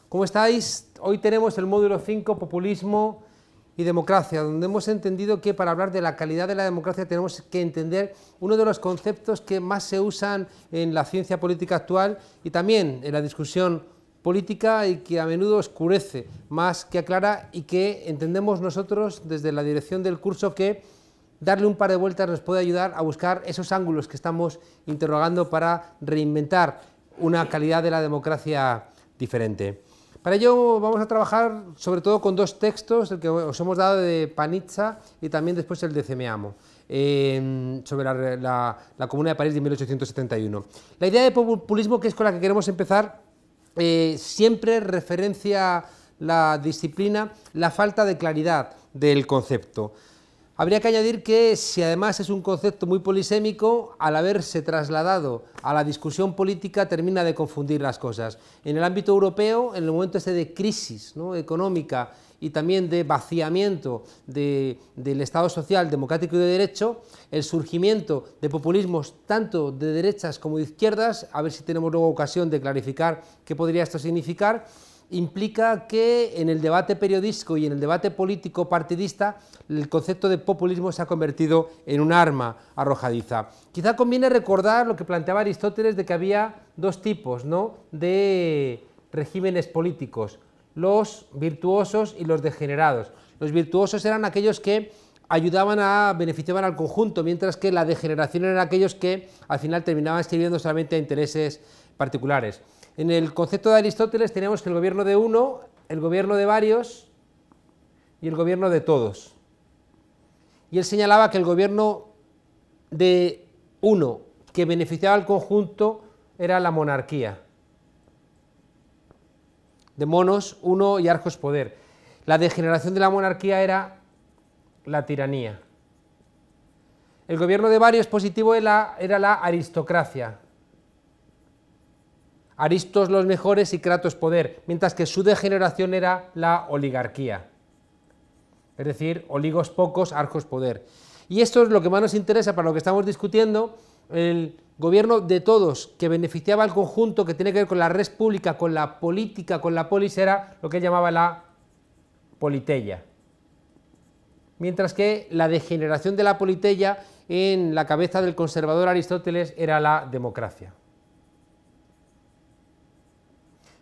¿Cómo estáis? Hoy tenemos el módulo 5, Populismo y Democracia, donde hemos entendido que para hablar de la calidad de la democracia tenemos que entender uno de los conceptos que más se usan en la ciencia política actual y también en la discusión política y que a menudo oscurece más que aclara y que entendemos nosotros desde la dirección del curso que darle un par de vueltas nos puede ayudar a buscar esos ángulos que estamos interrogando para reinventar una calidad de la democracia diferente. Para ello vamos a trabajar sobre todo con dos textos, el que os hemos dado de Panizza y también después el de Cemeamo, sobre la Comuna de París de 1871. La idea de populismo, que es con la que queremos empezar, siempre referencia la disciplina, la falta de claridad del concepto. Habría que añadir que si además es un concepto muy polisémico, al haberse trasladado a la discusión política termina de confundir las cosas. En el ámbito europeo, en el momento este de crisis, ¿no?, económica y también de vaciamiento del Estado social, democrático y de derecho, el surgimiento de populismos tanto de derechas como de izquierdas, a ver si tenemos luego ocasión de clarificar qué podría esto significar, implica que en el debate periodístico y en el debate político partidista el concepto de populismo se ha convertido en un arma arrojadiza. Quizá conviene recordar lo que planteaba Aristóteles de que había dos tipos, ¿no?, de regímenes políticos, los virtuosos y los degenerados. Los virtuosos eran aquellos que beneficiaban al conjunto, mientras que la degeneración eran aquellos que al final terminaban sirviendo solamente a intereses particulares. En el concepto de Aristóteles teníamos que el gobierno de uno, el gobierno de varios y el gobierno de todos. Y él señalaba que el gobierno de uno, que beneficiaba al conjunto, era la monarquía. De monos, uno y arcos, poder. La degeneración de la monarquía era la tiranía. El gobierno de varios positivo era la aristocracia. Aristos los mejores y Kratos poder, mientras que su degeneración era la oligarquía, es decir, oligos pocos, arcos poder. Y esto es lo que más nos interesa para lo que estamos discutiendo, el gobierno de todos, que beneficiaba al conjunto, que tiene que ver con la res pública, con la política, con la polis, era lo que él llamaba la politeia. Mientras que la degeneración de la politeia, en la cabeza del conservador Aristóteles, era la democracia.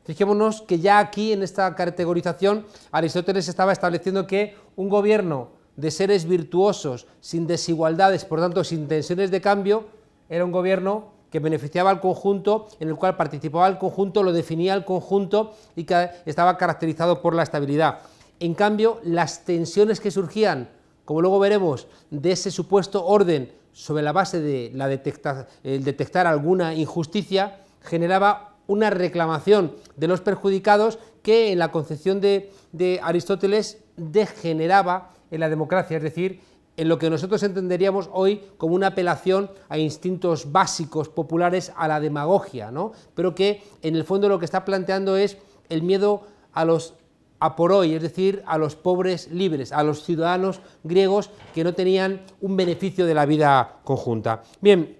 Fijémonos que ya aquí, en esta categorización, Aristóteles estaba estableciendo que un gobierno de seres virtuosos, sin desigualdades, por tanto sin tensiones de cambio, era un gobierno que beneficiaba al conjunto, en el cual participaba el conjunto, lo definía el conjunto y que estaba caracterizado por la estabilidad. En cambio, las tensiones que surgían, como luego veremos, de ese supuesto orden sobre la base de el detectar alguna injusticia, generaba una reclamación de los perjudicados que en la concepción de Aristóteles degeneraba en la democracia, es decir, en lo que nosotros entenderíamos hoy como una apelación a instintos básicos populares, a la demagogia, ¿no?, pero que en el fondo lo que está planteando es el miedo a los aporoi, es decir, a los pobres libres, a los ciudadanos griegos que no tenían un beneficio de la vida conjunta. Bien,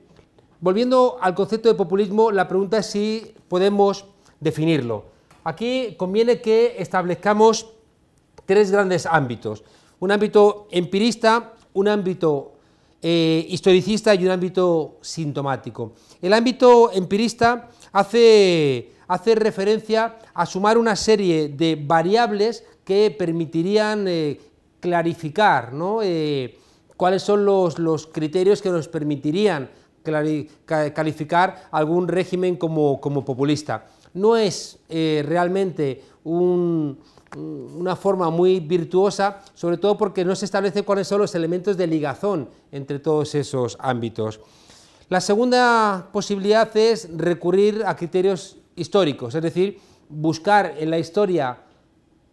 volviendo al concepto de populismo, la pregunta es si podemos definirlo. Aquí conviene que establezcamos tres grandes ámbitos: un ámbito empirista, un ámbito historicista y un ámbito sintomático. El ámbito empirista hace referencia a sumar una serie de variables que permitirían clarificar, ¿no?, cuáles son los criterios que nos permitirían calificar algún régimen como populista. No es realmente una forma muy virtuosa, sobre todo porque no se establece cuáles son los elementos de ligazón entre todos esos ámbitos. La segunda posibilidad es recurrir a criterios históricos, es decir, buscar en la historia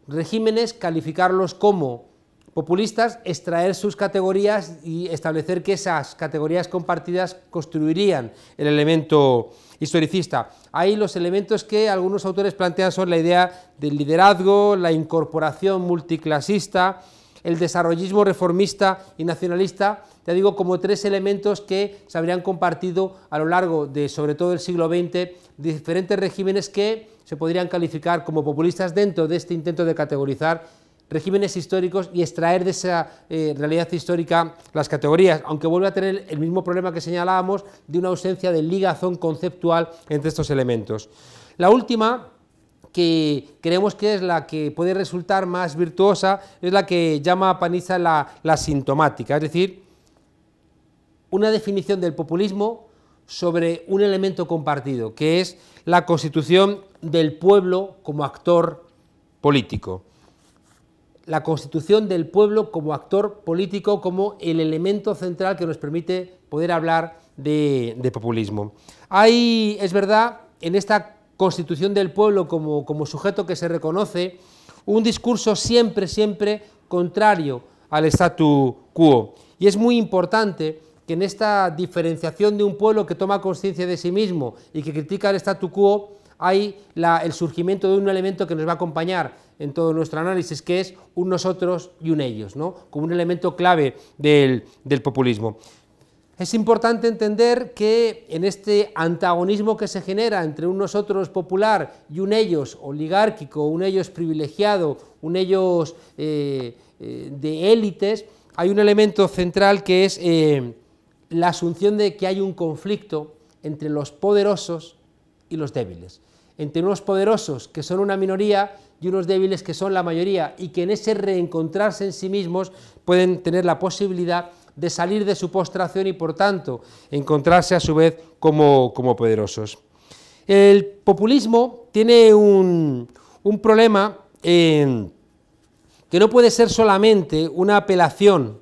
regímenes, calificarlos como populistas, extraer sus categorías y establecer que esas categorías compartidas construirían el elemento historicista. Ahí los elementos que algunos autores plantean son la idea del liderazgo, la incorporación multiclasista, el desarrollismo reformista y nacionalista, ya digo, como tres elementos que se habrían compartido a lo largo de, sobre todo, el siglo XX, diferentes regímenes que se podrían calificar como populistas dentro de este intento de categorizar regímenes históricos y extraer de esa realidad histórica las categorías, aunque vuelve a tener el mismo problema que señalábamos de una ausencia de ligazón conceptual entre estos elementos. La última, que creemos que es la que puede resultar más virtuosa, es la que llama Panizza la sintomática, es decir, una definición del populismo sobre un elemento compartido, que es la constitución del pueblo como actor político. La constitución del pueblo como actor político, como el elemento central que nos permite poder hablar de populismo. Hay, es verdad, en esta constitución del pueblo como sujeto que se reconoce, un discurso siempre contrario al statu quo. Y es muy importante que en esta diferenciación de un pueblo que toma conciencia de sí mismo y que critica el statu quo, hay el surgimiento de un elemento que nos va a acompañar en todo nuestro análisis, que es un nosotros y un ellos, ¿no? Como un elemento clave del populismo. Es importante entender que en este antagonismo que se genera entre un nosotros popular y un ellos oligárquico, un ellos privilegiado, un ellos de élites, hay un elemento central que es la asunción de que hay un conflicto entre los poderosos y los débiles, entre unos poderosos que son una minoría y unos débiles que son la mayoría, y que en ese reencontrarse en sí mismos pueden tener la posibilidad de salir de su postración y, por tanto, encontrarse a su vez como poderosos. El populismo tiene un problema que no puede ser solamente una apelación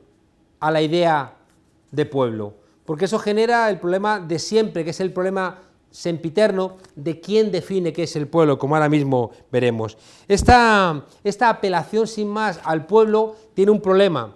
a la idea de pueblo, porque eso genera el problema de siempre, que es el problema sempiterno de quién define qué es el pueblo, como ahora mismo veremos. Esta apelación sin más al pueblo tiene un problema,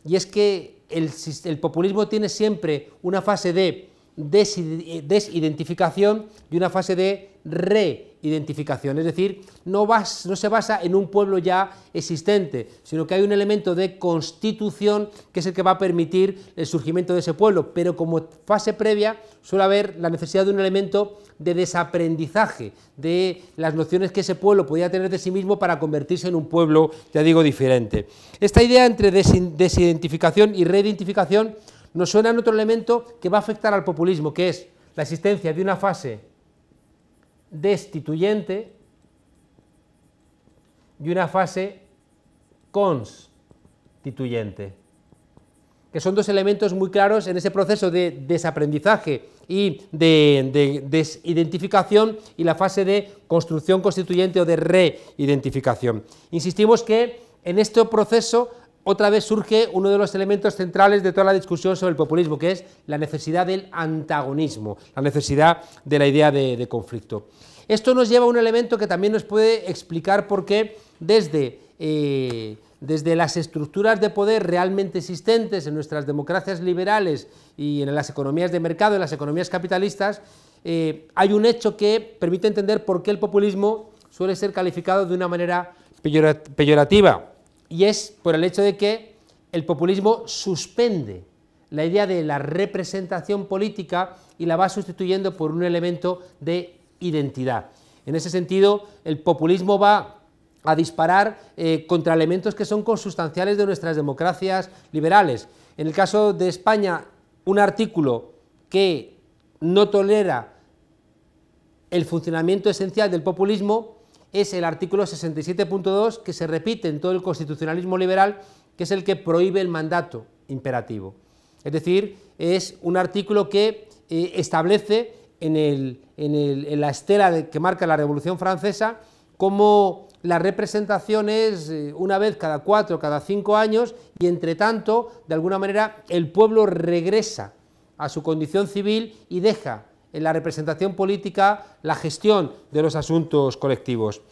y es que el populismo tiene siempre una fase de desidentificación y una fase de reidentificación, es decir, no se basa en un pueblo ya existente, sino que hay un elemento de constitución que es el que va a permitir el surgimiento de ese pueblo, pero como fase previa suele haber la necesidad de un elemento de desaprendizaje de las nociones que ese pueblo podía tener de sí mismo para convertirse en un pueblo, ya digo, diferente. Esta idea entre desidentificación y reidentificación nos suena en otro elemento que va a afectar al populismo, que es la existencia de una fase destituyente y una fase constituyente, que son dos elementos muy claros en ese proceso de desaprendizaje y de desidentificación, y la fase de construcción constituyente o de reidentificación. Insistimos que en este proceso otra vez surge uno de los elementos centrales de toda la discusión sobre el populismo, que es la necesidad del antagonismo, la necesidad de la idea de conflicto. Esto nos lleva a un elemento que también nos puede explicar por qué desde las estructuras de poder realmente existentes en nuestras democracias liberales y en las economías de mercado, en las economías capitalistas, hay un hecho que permite entender por qué el populismo suele ser calificado de una manera peyorativa. Y es por el hecho de que el populismo suspende la idea de la representación política y la va sustituyendo por un elemento de identidad. En ese sentido, el populismo va a disparar contra elementos que son consustanciales de nuestras democracias liberales. En el caso de España, un artículo que no tolera el funcionamiento esencial del populismo es el artículo 67.2, que se repite en todo el constitucionalismo liberal, que es el que prohíbe el mandato imperativo. Es decir, es un artículo que establece en la estela que marca la Revolución Francesa como la representación es una vez cada 4, cada 5 años, y entre tanto, de alguna manera, el pueblo regresa a su condición civil y deja en la representación política la gestión de los asuntos colectivos.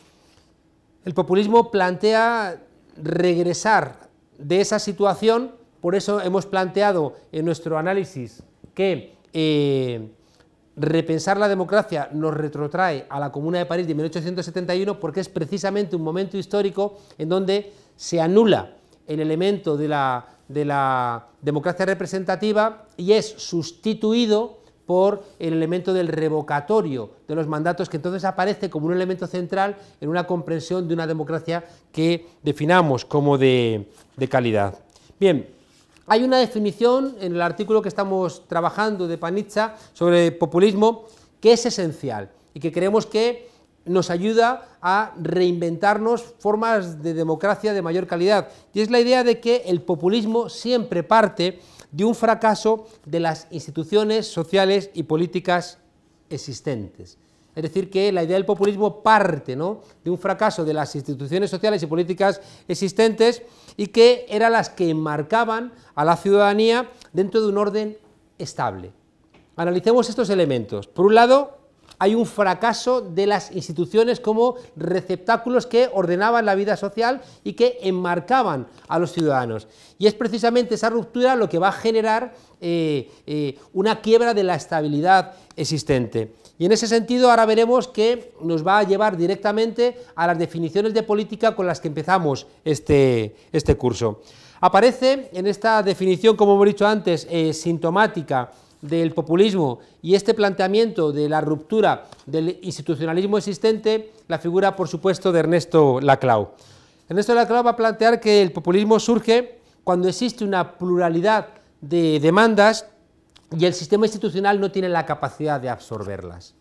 El populismo plantea regresar de esa situación, por eso hemos planteado en nuestro análisis que repensar la democracia nos retrotrae a la Comuna de París de 1871, porque es precisamente un momento histórico en donde se anula el elemento de la democracia representativa y es sustituido por el elemento del revocatorio de los mandatos, que entonces aparece como un elemento central en una comprensión de una democracia que definamos como de calidad. Bien, hay una definición en el artículo que estamos trabajando de Panizza sobre populismo que es esencial y que creemos que nos ayuda a reinventarnos formas de democracia de mayor calidad, y es la idea de que el populismo siempre parte de un fracaso de las instituciones sociales y políticas existentes. Es decir, que la idea del populismo parte, ¿no?, de un fracaso de las instituciones sociales y políticas existentes y que eran las que enmarcaban a la ciudadanía dentro de un orden estable. Analicemos estos elementos. Por un lado, hay un fracaso de las instituciones como receptáculos que ordenaban la vida social y que enmarcaban a los ciudadanos. Y es precisamente esa ruptura lo que va a generar una quiebra de la estabilidad existente. Y en ese sentido ahora veremos que nos va a llevar directamente a las definiciones de política con las que empezamos este curso. Aparece en esta definición, como hemos dicho antes, sintomática del populismo y este planteamiento de la ruptura del institucionalismo existente, la figura, por supuesto, de Ernesto Laclau. Ernesto Laclau va a plantear que el populismo surge cuando existe una pluralidad de demandas y el sistema institucional no tiene la capacidad de absorberlas.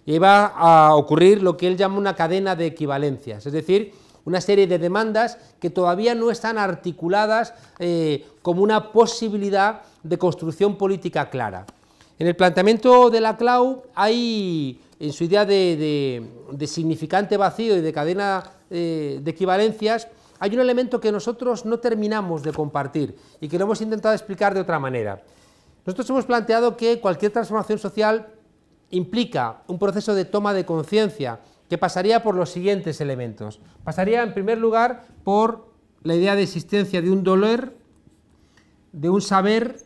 Y ahí va a ocurrir lo que él llama una cadena de equivalencias, es decir, una serie de demandas que todavía no están articuladas como una posibilidad de construcción política clara. En el planteamiento de Laclau hay, en su idea de significante vacío y de cadena de equivalencias, hay un elemento que nosotros no terminamos de compartir y que lo hemos intentado explicar de otra manera. Nosotros hemos planteado que cualquier transformación social implica un proceso de toma de conciencia que pasaría por los siguientes elementos. Pasaría, en primer lugar, por la idea de existencia de un dolor, de un saber,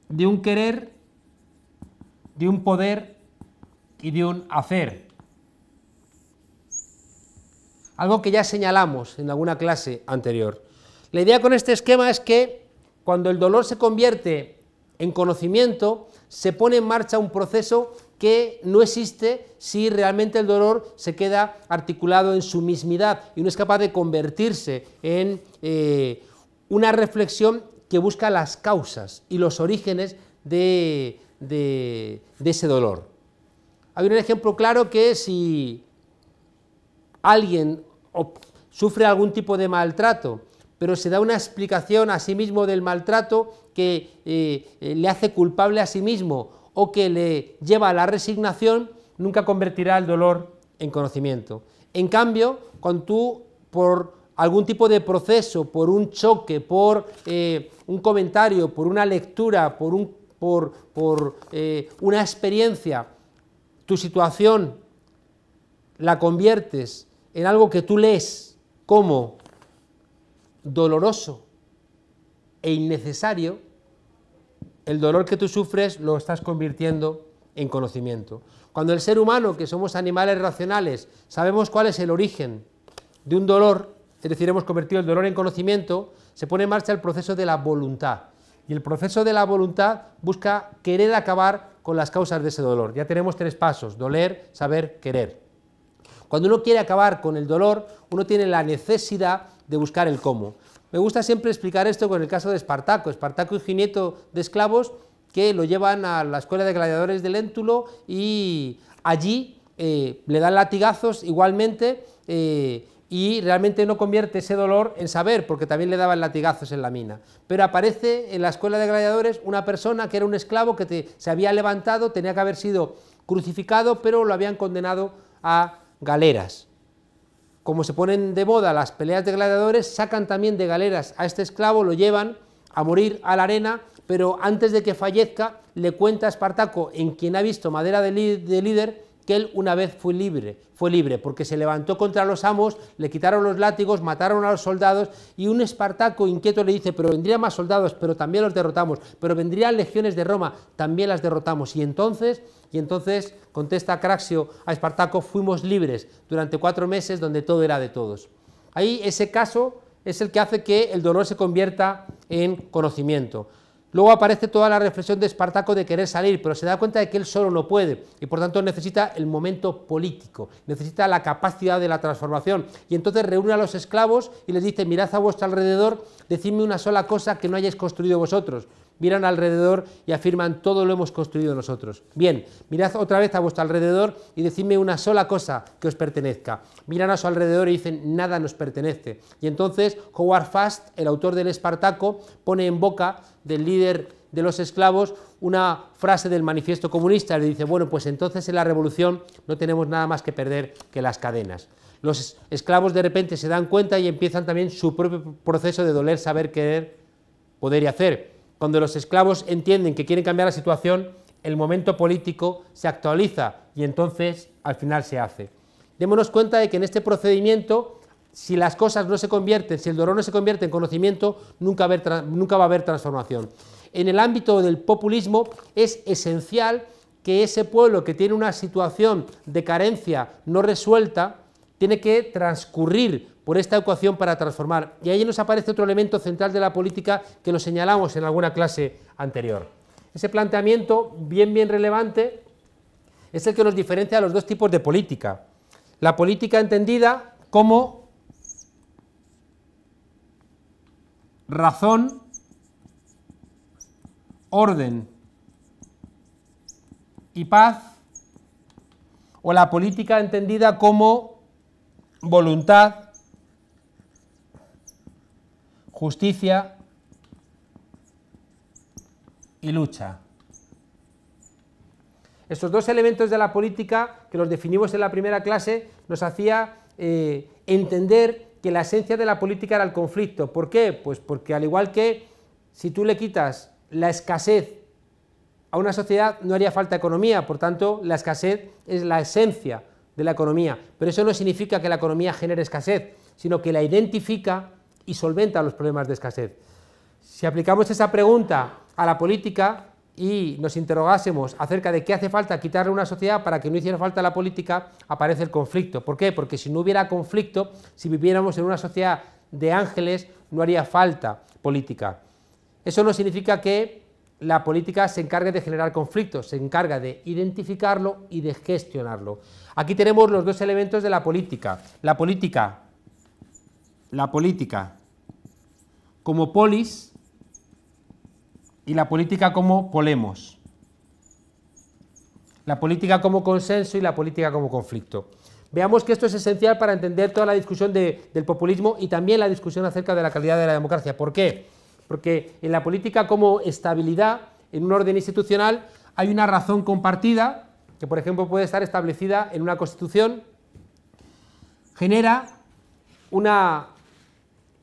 de un querer, de un poder y de un hacer. Algo que ya señalamos en alguna clase anterior. La idea con este esquema es que cuando el dolor se convierte en conocimiento, se pone en marcha un proceso que no existe si realmente el dolor se queda articulado en su mismidad y no es capaz de convertirse en una reflexión que busca las causas y los orígenes de ese dolor. Hay un ejemplo claro que si alguien sufre algún tipo de maltrato, pero se da una explicación a sí mismo del maltrato que le hace culpable a sí mismo o que le lleva a la resignación, nunca convertirá el dolor en conocimiento. En cambio, cuando tú, por algún tipo de proceso, por un choque, por un comentario, por una lectura, por una experiencia, tu situación la conviertes en algo que tú lees como doloroso e innecesario, el dolor que tú sufres lo estás convirtiendo en conocimiento. Cuando el ser humano, que somos animales racionales, sabemos cuál es el origen de un dolor, es decir, hemos convertido el dolor en conocimiento, se pone en marcha el proceso de la voluntad. Y el proceso de la voluntad busca querer acabar con las causas de ese dolor. Ya tenemos 3 pasos: doler, saber, querer. Cuando uno quiere acabar con el dolor, uno tiene la necesidad de buscar el cómo. Me gusta siempre explicar esto con el caso de Espartaco. Espartaco, hijo y nieto de esclavos, que lo llevan a la escuela de gladiadores de Léntulo y allí le dan latigazos igualmente y realmente no convierte ese dolor en saber, porque también le daban latigazos en la mina. Pero aparece en la escuela de gladiadores una persona que era un esclavo que se había levantado, tenía que haber sido crucificado, pero lo habían condenado a galeras. Como se ponen de moda las peleas de gladiadores, sacan también de galeras a este esclavo, lo llevan a morir a la arena, pero antes de que fallezca le cuenta a Espartaco, en quien ha visto madera de líder, que él una vez fue libre, porque se levantó contra los amos, le quitaron los látigos, mataron a los soldados, y un Espartaco inquieto le dice: pero vendrían más soldados, pero también los derrotamos, pero vendrían legiones de Roma, también las derrotamos, y entonces contesta Craxio a Espartaco: fuimos libres durante 4 meses donde todo era de todos. Ahí ese caso es el que hace que el dolor se convierta en conocimiento. Luego aparece toda la reflexión de Espartaco de querer salir, pero se da cuenta de que él solo no puede y por tanto necesita el momento político, necesita la capacidad de la transformación y entonces reúne a los esclavos y les dice: mirad a vuestro alrededor, decidme una sola cosa que no hayáis construido vosotros. Miran alrededor y afirman: todo lo hemos construido nosotros. Bien, mirad otra vez a vuestro alrededor y decidme una sola cosa que os pertenezca. Miran a su alrededor y dicen: nada nos pertenece. Y entonces Howard Fast, el autor del Espartaco, pone en boca del líder de los esclavos una frase del manifiesto comunista. Le dice: bueno, pues entonces en la revolución no tenemos nada más que perder que las cadenas. Los esclavos de repente se dan cuenta y empiezan también su propio proceso de doler, saber, querer, poder y hacer. Cuando los esclavos entienden que quieren cambiar la situación, el momento político se actualiza y entonces al final se hace. Démonos cuenta de que en este procedimiento, si las cosas no se convierten, si el dolor no se convierte en conocimiento, nunca va a haber transformación. En el ámbito del populismo es esencial que ese pueblo que tiene una situación de carencia no resuelta, tiene que transcurrir por esta ecuación para transformar. Y ahí nos aparece otro elemento central de la política que lo señalamos en alguna clase anterior. Ese planteamiento bien relevante es el que nos diferencia a los dos tipos de política. La política entendida como razón, orden y paz, o la política entendida como voluntad, justicia y lucha. Estos dos elementos de la política, que los definimos en la primera clase, nos hacía entender que la esencia de la política era el conflicto. ¿Por qué? Pues porque al igual que si tú le quitas la escasez a una sociedad, no haría falta economía, por tanto la escasez es la esencia de la economía, pero eso no significa que la economía genere escasez, sino que la identifica y solventa los problemas de escasez. Si aplicamos esa pregunta a la política y nos interrogásemos acerca de qué hace falta quitarle a una sociedad para que no hiciera falta la política, aparece el conflicto. ¿Por qué? Porque si no hubiera conflicto, si viviéramos en una sociedad de ángeles, no haría falta política. Eso no significa que la política se encargue de generar conflictos, se encarga de identificarlo y de gestionarlo. Aquí tenemos los dos elementos de la política. La política como polis y la política como polemos. La política como consenso y la política como conflicto. Veamos que esto es esencial para entender toda la discusión del populismo y también la discusión acerca de la calidad de la democracia. ¿Por qué? Porque en la política como estabilidad, en un orden institucional, hay una razón compartida, que por ejemplo puede estar establecida en una constitución, genera una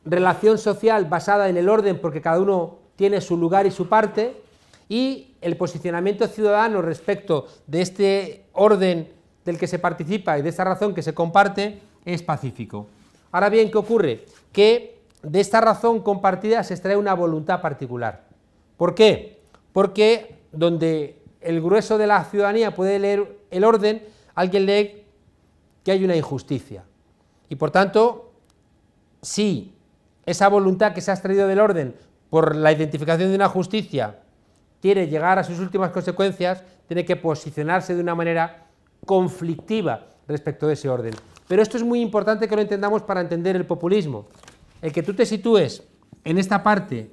relación social basada en el orden porque cada uno tiene su lugar y su parte, y el posicionamiento ciudadano respecto de este orden del que se participa y de esta razón que se comparte es pacífico. Ahora bien, ¿qué ocurre? Que de esta razón compartida se extrae una voluntad particular. ¿Por qué? Porque donde el grueso de la ciudadanía puede leer el orden, alguien lee que hay una injusticia. Y por tanto, si esa voluntad que se ha extraído del orden por la identificación de una justicia quiere llegar a sus últimas consecuencias, tiene que posicionarse de una manera conflictiva respecto de ese orden. Pero esto es muy importante que lo entendamos para entender el populismo. El que tú te sitúes en esta parte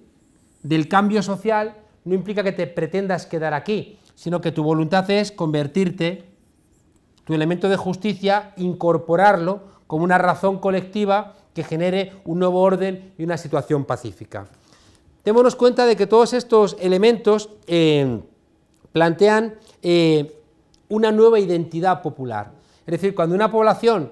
del cambio social no implica que te pretendas quedar aquí, sino que tu voluntad es convertirte, tu elemento de justicia, incorporarlo como una razón colectiva que genere un nuevo orden y una situación pacífica. Démonos cuenta de que todos estos elementos plantean una nueva identidad popular. Es decir, cuando una población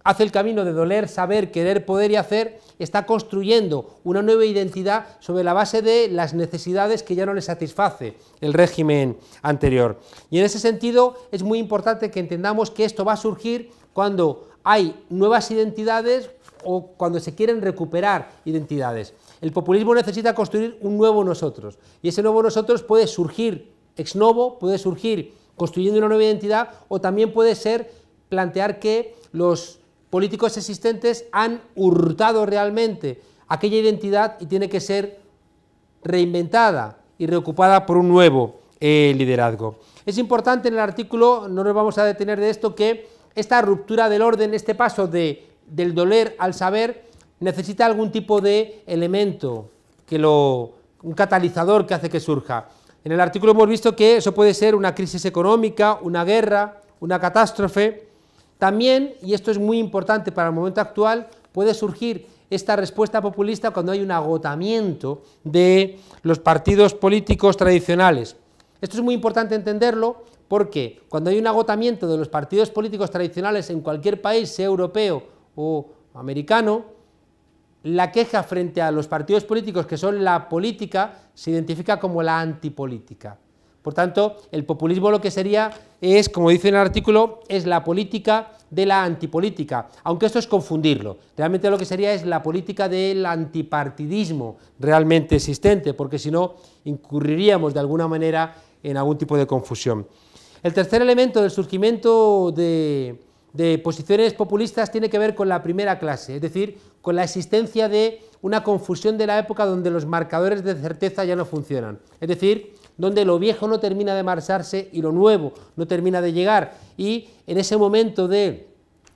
hace el camino de doler, saber, querer, poder y hacer, está construyendo una nueva identidad sobre la base de las necesidades que ya no le satisface el régimen anterior. Y en ese sentido es muy importante que entendamos que esto va a surgir cuando hay nuevas identidades o cuando se quieren recuperar identidades. El populismo necesita construir un nuevo nosotros, y ese nuevo nosotros puede surgir ex novo, puede surgir construyendo una nueva identidad, o también puede ser plantear que los políticos existentes han hurtado realmente aquella identidad y tiene que ser reinventada y reocupada por un nuevo liderazgo. Es importante en el artículo, no nos vamos a detener de esto, que esta ruptura del orden, este paso del doler al saber, necesita algún tipo de elemento, un catalizador que hace que surja. En el artículo hemos visto que eso puede ser una crisis económica, una guerra, una catástrofe. También, y esto es muy importante para el momento actual, puede surgir esta respuesta populista cuando hay un agotamiento de los partidos políticos tradicionales. Esto es muy importante entenderlo porque cuando hay un agotamiento de los partidos políticos tradicionales en cualquier país, sea europeo o americano, la queja frente a los partidos políticos que son la política se identifica como la antipolítica. Por tanto, el populismo lo que sería es, como dice en el artículo, es la política de la antipolítica, aunque esto es confundirlo. Realmente lo que sería es la política del antipartidismo realmente existente, porque si no incurriríamos de alguna manera en algún tipo de confusión. El tercer elemento del surgimiento de posiciones populistas tiene que ver con la primera clase, es decir, con la existencia de una confusión de la época donde los marcadores de certeza ya no funcionan, es decir, donde lo viejo no termina de marcharse y lo nuevo no termina de llegar, y en ese momento de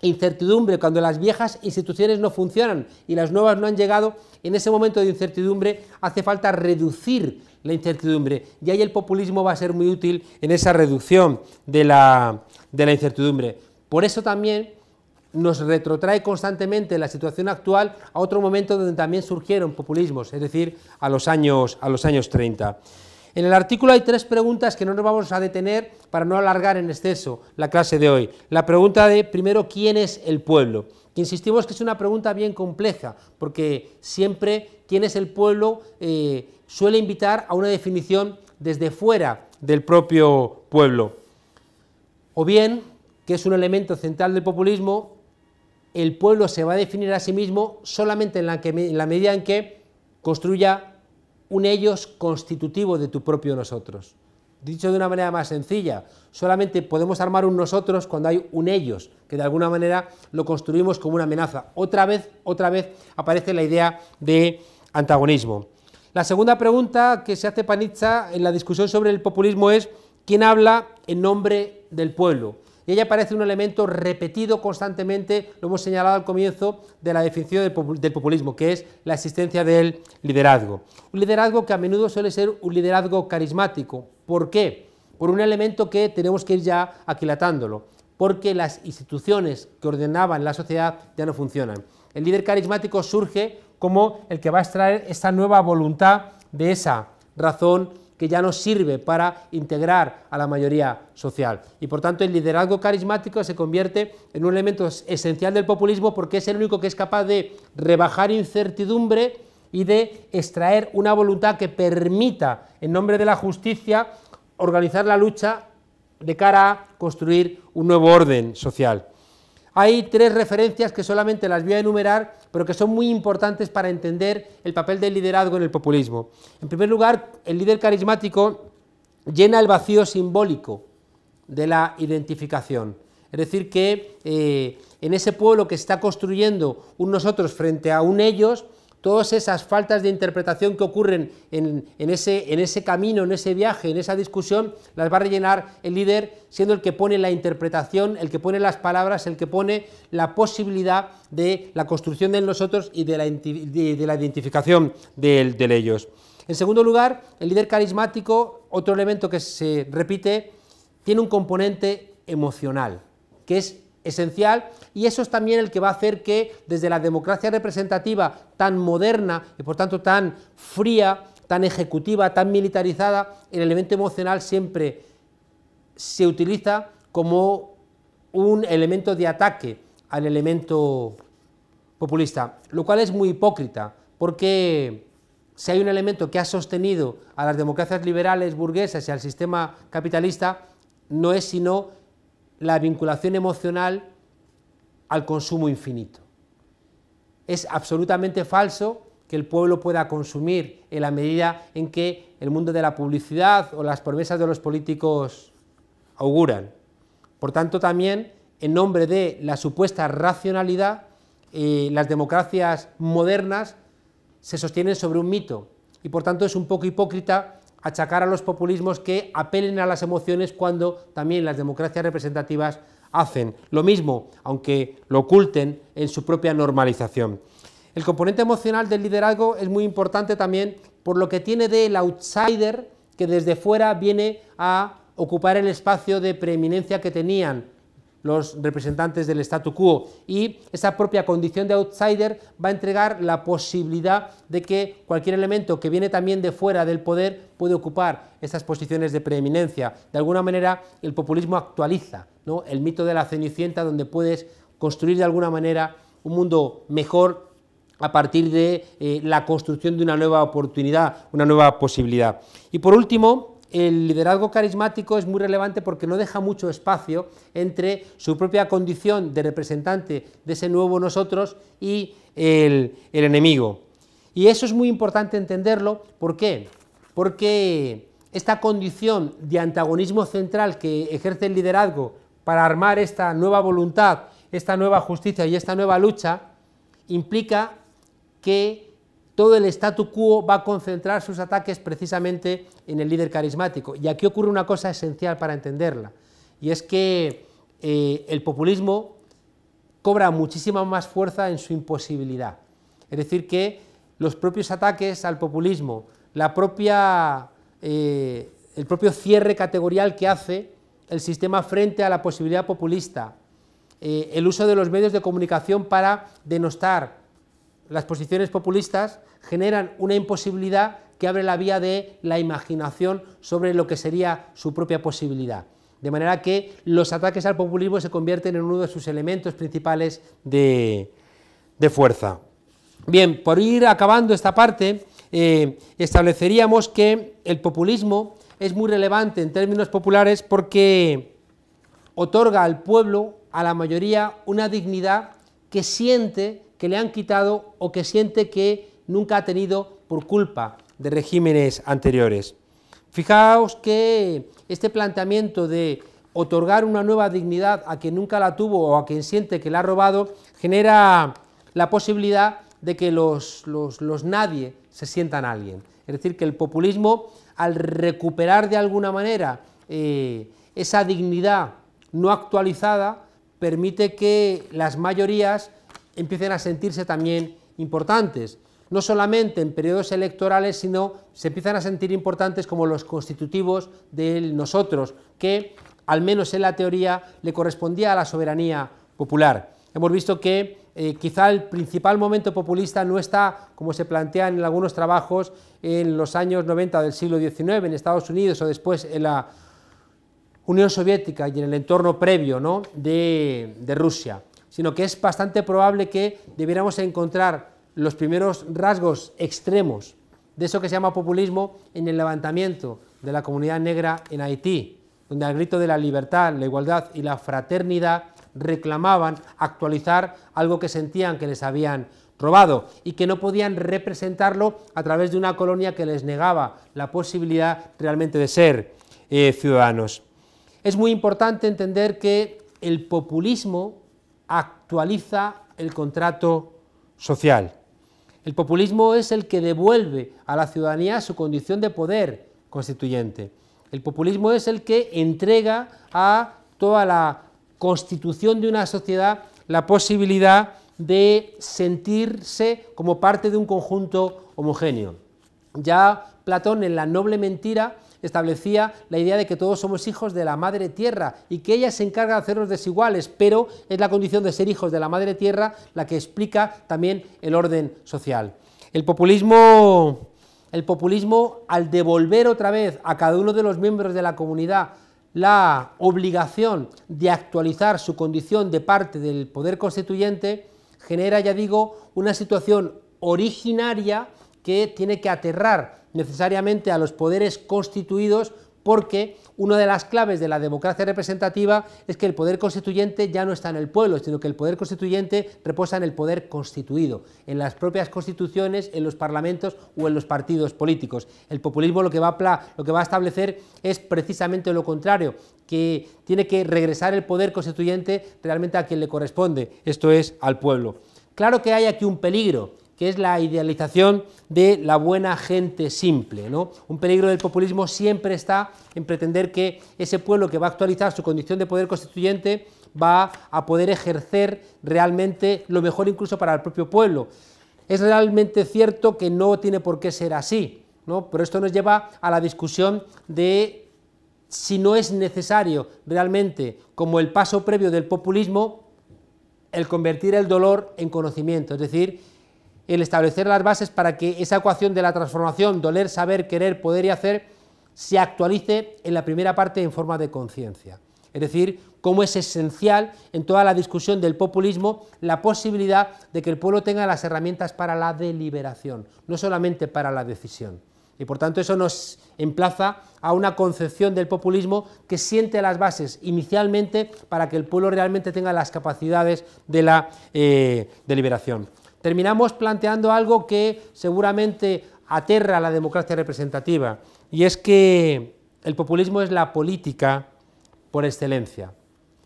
incertidumbre, cuando las viejas instituciones no funcionan y las nuevas no han llegado, en ese momento de incertidumbre hace falta reducir la incertidumbre, y ahí el populismo va a ser muy útil en esa reducción de la incertidumbre. Por eso también nos retrotrae constantemente la situación actual a otro momento donde también surgieron populismos, es decir, a los años 30. En el artículo hay tres preguntas que no nos vamos a detener para no alargar en exceso la clase de hoy. La pregunta de, primero, ¿quién es el pueblo? Que insistimos que es una pregunta bien compleja, porque siempre quién es el pueblo suele invitar a una definición desde fuera del propio pueblo. O bien, que es un elemento central del populismo, el pueblo se va a definir a sí mismo solamente en la medida en que construya un ellos constitutivo de tu propio nosotros. Dicho de una manera más sencilla, solamente podemos armar un nosotros cuando hay un ellos, que de alguna manera lo construimos como una amenaza. Otra vez aparece la idea de antagonismo. La segunda pregunta que se hace Panizza en la discusión sobre el populismo es ¿quién habla en nombre del pueblo? Y ella parece un elemento repetido constantemente, lo hemos señalado al comienzo de la definición del populismo, que es la existencia del liderazgo. Un liderazgo que a menudo suele ser un liderazgo carismático. ¿Por qué? Por un elemento que tenemos que ir ya aquilatándolo, porque las instituciones que ordenaban la sociedad ya no funcionan. El líder carismático surge como el que va a extraer esta nueva voluntad de esa razón que ya no sirve para integrar a la mayoría social. Y por tanto el liderazgo carismático se convierte en un elemento esencial del populismo porque es el único que es capaz de rebajar incertidumbre y de extraer una voluntad que permita, en nombre de la justicia, organizar la lucha de cara a construir un nuevo orden social. Hay tres referencias que solamente las voy a enumerar, pero que son muy importantes para entender el papel del liderazgo en el populismo. En primer lugar, el líder carismático llena el vacío simbólico de la identificación. Es decir, que en ese pueblo que está construyendo un nosotros frente a un ellos, todas esas faltas de interpretación que ocurren en ese camino, en ese viaje, en esa discusión, las va a rellenar el líder, siendo el que pone la interpretación, el que pone las palabras, el que pone la posibilidad de la construcción del nosotros y de la identificación del ellos. En segundo lugar, el líder carismático, otro elemento que se repite, tiene un componente emocional, que es esencial, y eso es también el que va a hacer que desde la democracia representativa tan moderna y por tanto tan fría, tan ejecutiva, tan militarizada, el elemento emocional siempre se utiliza como un elemento de ataque al elemento populista, lo cual es muy hipócrita, porque si hay un elemento que ha sostenido a las democracias liberales burguesas y al sistema capitalista, no es sino la vinculación emocional al consumo infinito. Es absolutamente falso que el pueblo pueda consumir en la medida en que el mundo de la publicidad o las promesas de los políticos auguran. Por tanto, también en nombre de la supuesta racionalidad, las democracias modernas se sostienen sobre un mito, y por tanto es un poco hipócrita achacar a los populismos que apelen a las emociones cuando también las democracias representativas hacen lo mismo, aunque lo oculten en su propia normalización. El componente emocional del liderazgo es muy importante también por lo que tiene del outsider que desde fuera viene a ocupar el espacio de preeminencia que tenían los representantes del statu quo, y esa propia condición de outsider va a entregar la posibilidad de que cualquier elemento que viene también de fuera del poder puede ocupar estas posiciones de preeminencia. De alguna manera el populismo actualiza, ¿no?, el mito de la Cenicienta, donde puedes construir de alguna manera un mundo mejor a partir de la construcción de una nueva oportunidad, una nueva posibilidad. Y por último, el liderazgo carismático es muy relevante porque no deja mucho espacio entre su propia condición de representante de ese nuevo nosotros y el enemigo. Y eso es muy importante entenderlo. ¿Por qué? Porque esta condición de antagonismo central que ejerce el liderazgo para armar esta nueva voluntad, esta nueva justicia y esta nueva lucha, implica que todo el statu quo va a concentrar sus ataques precisamente en el líder carismático. Y aquí ocurre una cosa esencial para entenderla, y es que el populismo cobra muchísima más fuerza en su imposibilidad. Es decir, que los propios ataques al populismo, el propio cierre categorial que hace el sistema frente a la posibilidad populista, el uso de los medios de comunicación para denostar las posiciones populistas, generan una imposibilidad que abre la vía de la imaginación sobre lo que sería su propia posibilidad. De manera que los ataques al populismo se convierten en uno de sus elementos principales de fuerza. Bien, por ir acabando esta parte, estableceríamos que el populismo es muy relevante en términos populares porque otorga al pueblo, a la mayoría, una dignidad que siente que le han quitado o que siente que nunca ha tenido por culpa de regímenes anteriores. Fijaos que este planteamiento de otorgar una nueva dignidad a quien nunca la tuvo o a quien siente que la ha robado genera la posibilidad de que los nadie se sientan alguien. Es decir, que el populismo, al recuperar de alguna manera esa dignidad no actualizada, permite que las mayorías empiecen a sentirse también importantes, no solamente en periodos electorales, sino se empiezan a sentir importantes como los constitutivos del nosotros, que al menos en la teoría le correspondía a la soberanía popular. Hemos visto que quizá el principal momento populista no está, como se plantea en algunos trabajos, en los años 90 del siglo XIX, en Estados Unidos o después en la Unión Soviética y en el entorno previo, ¿no?, de Rusia, sino que es bastante probable que debiéramos encontrar los primeros rasgos extremos de eso que se llama populismo en el levantamiento de la comunidad negra en Haití, donde al grito de la libertad, la igualdad y la fraternidad reclamaban actualizar algo que sentían que les habían robado y que no podían representarlo a través de una colonia que les negaba la posibilidad realmente de ser ciudadanos. Es muy importante entender que el populismo actualiza el contrato social. El populismo es el que devuelve a la ciudadanía su condición de poder constituyente. El populismo es el que entrega a toda la constitución de una sociedad la posibilidad de sentirse como parte de un conjunto homogéneo. Ya Platón, en La noble mentira, establecía la idea de que todos somos hijos de la madre tierra y que ella se encarga de hacernos desiguales, pero es la condición de ser hijos de la madre tierra la que explica también el orden social. El populismo, al devolver otra vez a cada uno de los miembros de la comunidad la obligación de actualizar su condición de parte del poder constituyente, genera, ya digo, una situación originaria que tiene que aterrar necesariamente a los poderes constituidos porque una de las claves de la democracia representativa es que el poder constituyente ya no está en el pueblo, sino que el poder constituyente reposa en el poder constituido, en las propias constituciones, en los parlamentos o en los partidos políticos. El populismo lo que va a establecer es precisamente lo contrario, que tiene que regresar el poder constituyente realmente a quien le corresponde, esto es, al pueblo. Claro que hay aquí un peligro, que es la idealización de la buena gente simple, ¿no? Un peligro del populismo siempre está en pretender que ese pueblo que va a actualizar su condición de poder constituyente va a poder ejercer realmente lo mejor incluso para el propio pueblo. Es realmente cierto que no tiene por qué ser así, ¿no? Pero esto nos lleva a la discusión de si no es necesario realmente, como el paso previo del populismo, el convertir el dolor en conocimiento, es decir, el establecer las bases para que esa ecuación de la transformación, doler, saber, querer, poder y hacer, se actualice en la primera parte en forma de conciencia. Es decir, cómo es esencial en toda la discusión del populismo la posibilidad de que el pueblo tenga las herramientas para la deliberación, no solamente para la decisión. Y por tanto eso nos emplaza a una concepción del populismo que siente las bases inicialmente para que el pueblo realmente tenga las capacidades de la deliberación. Terminamos planteando algo que seguramente aterra a la democracia representativa, y es que el populismo es la política por excelencia.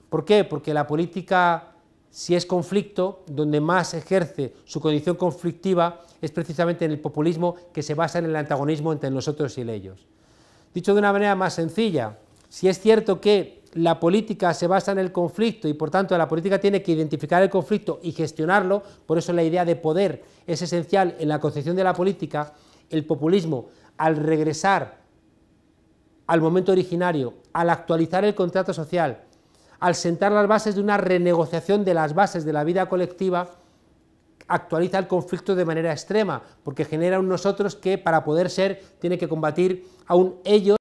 ¿Por qué? Porque la política, si es conflicto, donde más ejerce su condición conflictiva es precisamente en el populismo, que se basa en el antagonismo entre nosotros y ellos. Dicho de una manera más sencilla, si es cierto que la política se basa en el conflicto y por tanto la política tiene que identificar el conflicto y gestionarlo, por eso la idea de poder es esencial en la concepción de la política, el populismo, al regresar al momento originario, al actualizar el contrato social, al sentar las bases de una renegociación de las bases de la vida colectiva, actualiza el conflicto de manera extrema, porque genera un nosotros que para poder ser tiene que combatir a un ellos